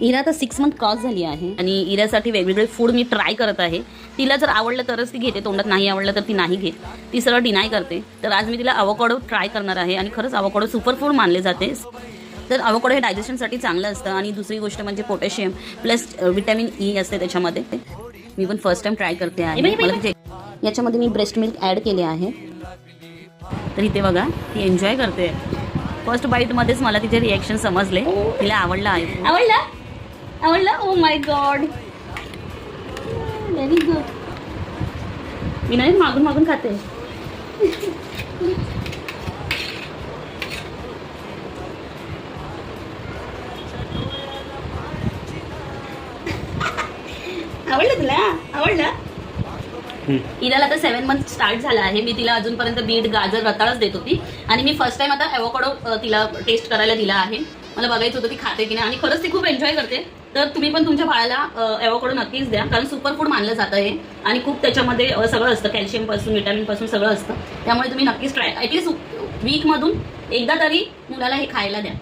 इरा आता 6 month cross झाली आहे आणि इरासाठी वेगवेगळे फूड मी ट्राय करत आहे. तिला जर आवडलं तरच ती घेते, तोंडात नाही आवडलं तर ती नाही घेत, ती सरळ डिनाय करते. तर आज मी तिला अवोकाडो ट्राय करणार आहे आणि खरंच अवोकाडो सुपर फूड मानले जाते. तर अवोकाडो हे डायजेशनसाठी चांगलं असतं आणि दुसरी गोष्ट म्हणजे पोटॅशियम प्लस विटॅमिन ई असते त्याच्यामध्ये. मी पण फर्स्ट टाइम ट्राय करते आहे. मला तिथे याच्यामध्ये मी ब्रेस्ट मिल्क ॲड केले आहे. तर इथे बघा ती एन्जॉय करते. फर्स्ट बाईटमध्येच मला तिचे रिॲक्शन समजले, तिला आवडलं आहे. आवडलं oh my God, very good. मी नाही मागून मागून खाते. आवडलं तुला? आवडलं? इराला आता 7 मंथ स्टार्ट झाला आहे. मी तिला अजूनपर्यंत बीट गाजर रताळच देत होती आणि मी फर्स्ट टाइम आता ॲवोकाडो तिला टेस्ट करायला दिला आहे. मला बघायचं होतं ती खाते की नाही आणि खरंच ती खूप एन्जॉय करते. तर तुम्ही पण तुमच्या बाळाला ॲवोकाडो नक्कीच द्या, कारण सुपर फूड मानलं जातं हे आणि खूप त्याच्यामध्ये सगळं असतं, कॅल्शियमपासून विटॅमिनपासून सगळं असतं. त्यामुळे तुम्ही नक्कीच ट्राय ॲटलीस्ट वीकमधून एकदा तरी मुलाला हे खायला द्या.